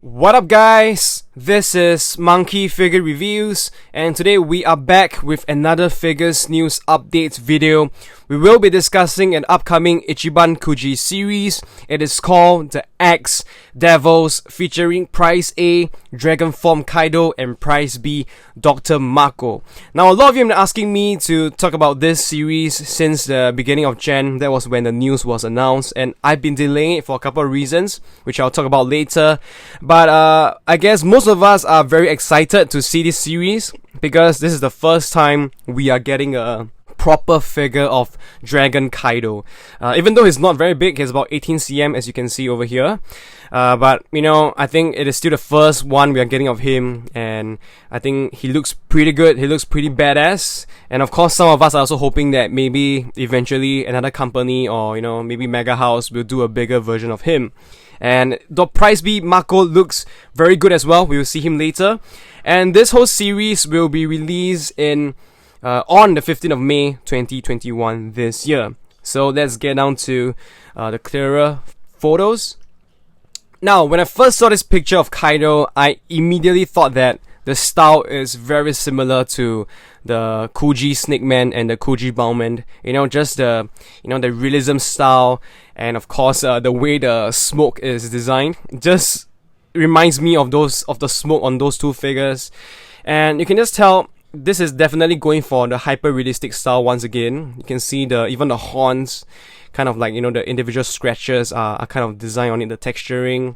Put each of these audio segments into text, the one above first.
What up guys, this is Monkey Figure Reviews and today we are back with another Figures News Updates video. We will be discussing an upcoming Ichiban Kuji series. It is called The X Devils, featuring Prize A, Dragon Form Kaido, and Prize B, Dr. Mako. Now a lot of you have been asking me to talk about this series since the beginning of Jan. That was when the news was announced, and I've been delaying it for a couple of reasons, which I'll talk about later. But I guess most of us are very excited to see this series because this is the first time we are getting a proper figure of Dragon Kaido. Even though he's not very big, he's about 18 cm as you can see over here. But you know, I think it is still the first one we are getting of him, and I think he looks pretty good. He looks pretty badass. And of course, some of us are also hoping that maybe eventually another company or maybe Mega House will do a bigger version of him. And the Prize B Mako looks very good as well. We will see him later. And this whole series will be released on the 15th of May 2021 this year. So let's get down to the clearer photos. Now, when I first saw this picture of Kaido, I immediately thought that the style is very similar to the Kuji Snake Man and the Kuji Bowman. Just the the realism style, and of course the way the smoke is designed just reminds me of the smoke on those two figures. And you can just tell this is definitely going for the hyper realistic style once again. You can see even the horns, kind of like the individual scratches are kind of designed on it, the texturing.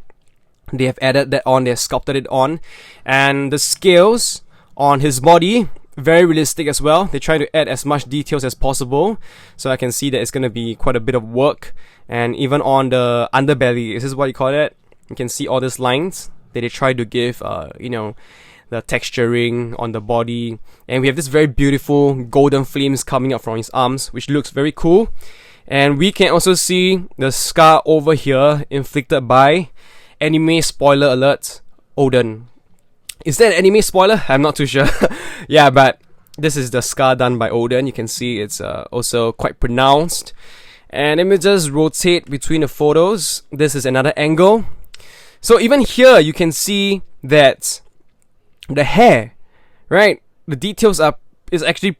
They have added that on, they have sculpted it on. And the scales on his body, very realistic as well. They try to add as much details as possible. So I can see that it's going to be quite a bit of work. And even on the underbelly, is this what you call it? You can see all these lines that they try to give, the texturing on the body. And we have this very beautiful golden flames coming up from his arms, which looks very cool. And we can also see the scar over here inflicted by, anime spoiler alert, Oden. Is that an anime spoiler? I'm not too sure. Yeah, but this is the scar done by Oden. You can see it's also quite pronounced. And let me just rotate between the photos. This is another angle. So even here you can see that the hair, right? The details is actually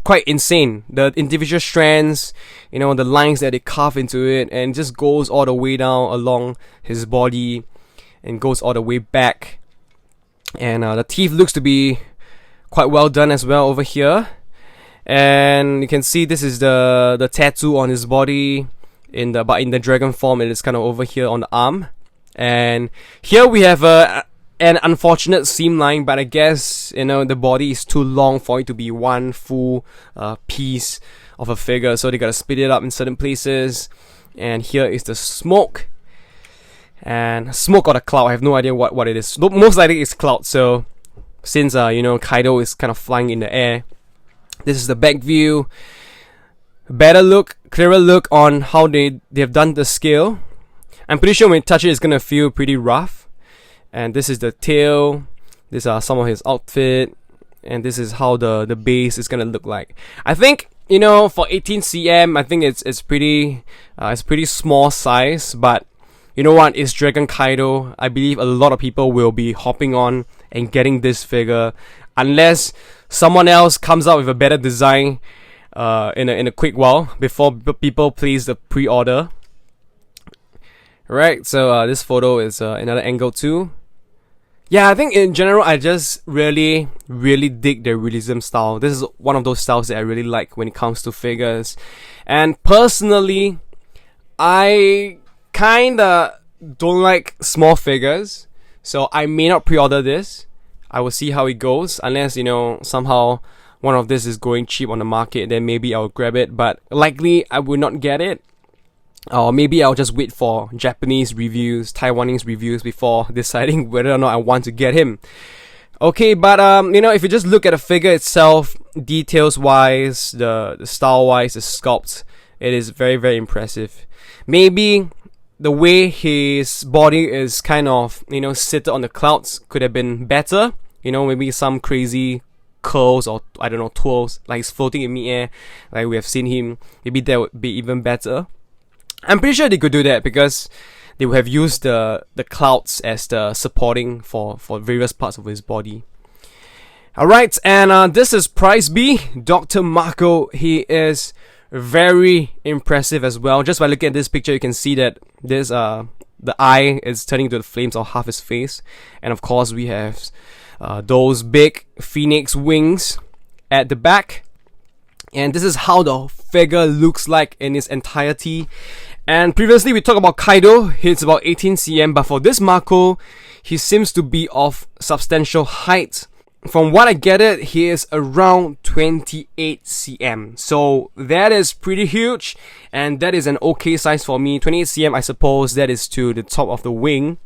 quite insane. The individual strands, the lines that they carve into it, and just goes all the way down along his body and goes all the way back. And the teeth looks to be quite well done as well over here. And you can see this is the tattoo on his body in the dragon form. It is kind of over here on the arm. And here we have an unfortunate seam line, but I guess the body is too long for it to be one full piece of a figure, so they gotta split it up in certain places. And here is the smoke, and smoke or the cloud, I have no idea what it is. Most likely it's cloud. So since Kaido is kind of flying in the air, this is the back view. Better look, clearer look on how they have done the scale. I'm pretty sure when you touch it, it's gonna feel pretty rough. And this is the tail. These are some of his outfit, and this is how the base is gonna look like. I think for 18 cm, I think it's pretty small size. But you know what? It's Dragon Kaido. I believe a lot of people will be hopping on and getting this figure, unless someone else comes out with a better design in a quick while before people place the pre-order. Right. So this photo is another angle too. Yeah, I think in general, I just really dig the realism style. This is one of those styles that I really like when it comes to figures. And personally, I kinda don't like small figures, so I may not pre-order this. I will see how it goes, unless somehow one of this is going cheap on the market, then maybe I'll grab it. But likely I will not get it. Or maybe I'll just wait for Japanese reviews, Taiwanese reviews before deciding whether or not I want to get him. Okay, but if you just look at the figure itself, details wise, the style wise, the sculpt, it is very, very impressive. Maybe the way his body is kind of seated on the clouds could have been better. Maybe some crazy curls or I don't know, twirls, like he's floating in midair, like we have seen him. Maybe that would be even better. I'm pretty sure they could do that because they would have used the clouds as the supporting for various parts of his body. Alright, and this is Prize B, Dr. Mako. He is very impressive as well. Just by looking at this picture, you can see that this the eye is turning to the flames on half his face. And of course, we have those big phoenix wings at the back. And this is how the figure looks like in its entirety. And previously we talked about Kaido, he's about 18 cm, but for this Mako, he seems to be of substantial height. From what I get it, he is around 28 cm. So that is pretty huge, and that is an okay size for me. 28 cm, I suppose that is to the top of the wing.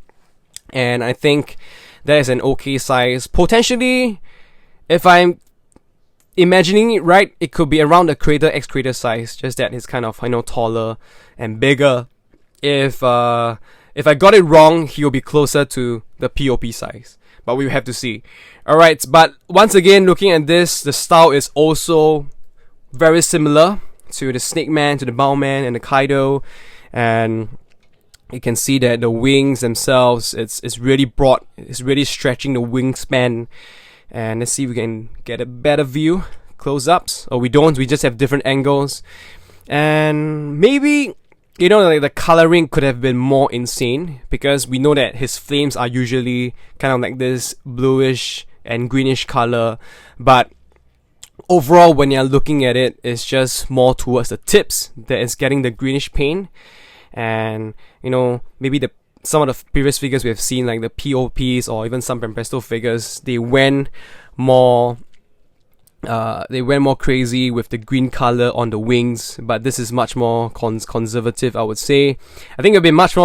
And I think that is an okay size. Potentially, if I'm imagining it right, it could be around the Creator X Creator size. Just that he's kind of, taller and bigger. If I got it wrong, he'll be closer to the POP size. But we have to see. Alright, but once again, looking at this, the style is also very similar to the Snake Man, to the Bowman, and the Kaido. And you can see that the wings themselves, it's really broad. It's really stretching the wingspan. And let's see if we can get a better view. Close-ups. Or we don't, we just have different angles. And maybe, like the coloring could have been more insane, because we know that his flames are usually kind of like this bluish and greenish color, but overall when you're looking at it, it's just more towards the tips that is getting the greenish paint. And maybe some of the previous figures we have seen, like the POPs or even some Presto figures, they went more crazy with the green color on the wings, but this is much more conservative, I would say. I think it would be much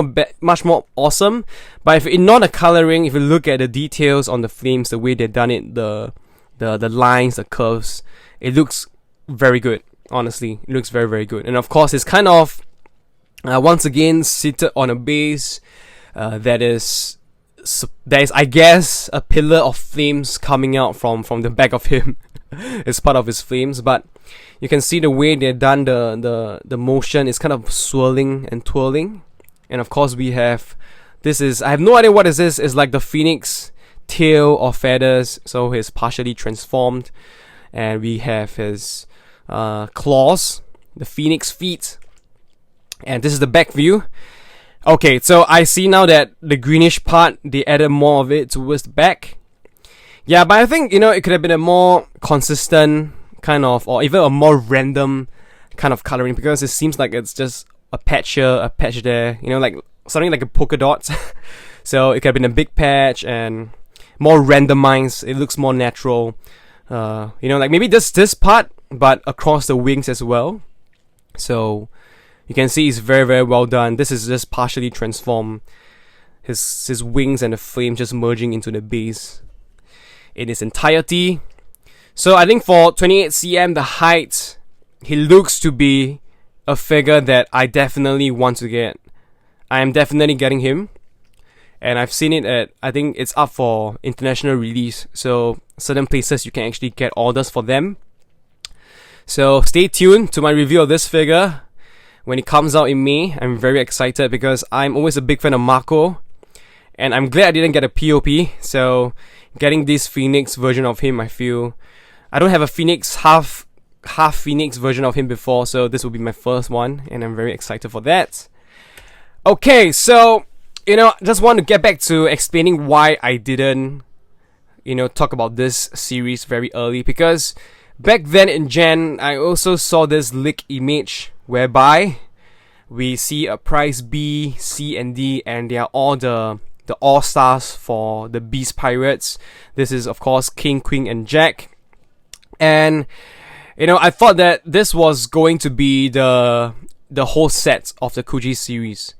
more awesome. But if you ignore the coloring, if you look at the details on the flames, the way they've done it, the lines, the curves, it looks very good. Honestly, it looks very, very good. And of course, it's kind of once again seated on a base that is, I guess, a pillar of flames coming out from the back of him. It's part of his flames, but you can see the way they've done the motion is kind of swirling and twirling. And of course we have, I have no idea what this is. It's like the phoenix tail or feathers, so he's partially transformed. And we have his claws, the phoenix feet. And this is the back view. Okay, so I see now that the greenish part, they added more of it towards the back. Yeah, but I think, it could have been a more consistent kind of, or even a more random kind of coloring, because it seems like it's just a patch here, a patch there, like something like a polka dot. So it could have been a big patch and more randomized. It looks more natural. Like maybe this part, but across the wings as well. So you can see it's very, very well done. This is just partially transformed. His wings and the flame just merging into the base in its entirety. So I think for 28 cm, the height, he looks to be a figure that I definitely want to get. I am definitely getting him. And I've seen it at, I think it's up for international release. So certain places you can actually get orders for them. So stay tuned to my review of this figure when it comes out in May. I'm very excited because I'm always a big fan of Mako. And I'm glad I didn't get a POP. So getting this Phoenix version of him, I feel, I don't have a Phoenix half Phoenix version of him before, so this will be my first one, and I'm very excited for that. Okay, so just want to get back to explaining why I didn't talk about this series very early, because back then in Jan, I also saw this leak image whereby we see a Prize B, C, and D, and they are all the all-stars for the Beast Pirates. This is, of course, King, Queen, and Jack. And, I thought that this was going to be the whole set of the Kuji series.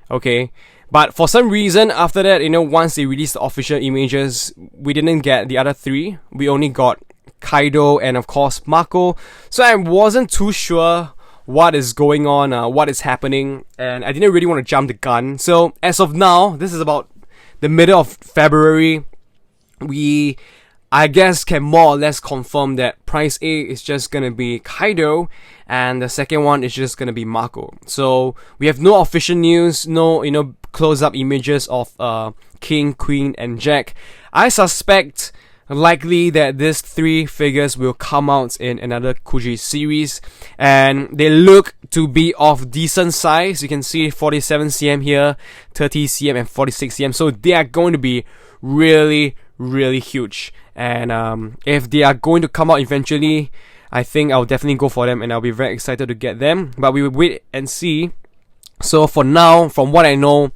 Okay? But for some reason, after that, once they released the official images, we didn't get the other three. We only got Kaido and, of course, Mako. So I wasn't too sure what is going on, what is happening, and I didn't really want to jump the gun. So as of now, this is about the middle of February, we I guess can more or less confirm that prize A is just gonna be Kaido, and the second one is just gonna be Mako. So we have no official news, no close-up images of King, Queen, and Jack. I suspect likely that these 3 figures will come out in another Kuji series, and they look to be of decent size. You can see 47cm here, 30cm, and 46cm. So they are going to be really huge. And if they are going to come out eventually, I think I'll definitely go for them, and I'll be very excited to get them. But we will wait and see. So for now, from what I know,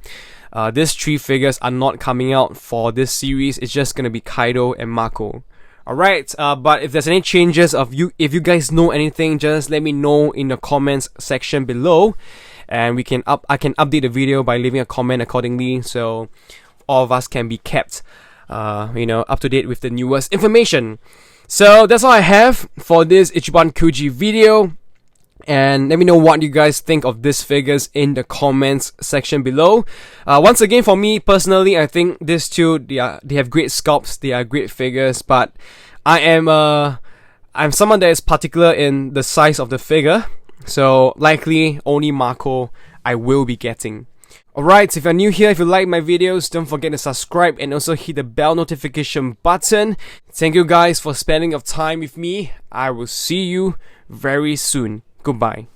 these 3 figures are not coming out for this series. It's just gonna be Kaido and Mako. Alright, but if there's any changes if you guys know anything, just let me know in the comments section below, and I can update the video by leaving a comment accordingly, so all of us can be kept up to date with the newest information. So that's all I have for this Ichiban Kuji video. And let me know what you guys think of these figures in the comments section below. Once again, for me personally, I think these two, they have great sculpts, they are great figures, but I'm someone that is particular in the size of the figure, so likely only Mako I will be getting. Alright, if you're new here, if you like my videos, don't forget to subscribe and also hit the bell notification button. Thank you guys for spending your time with me. I will see you very soon. Goodbye.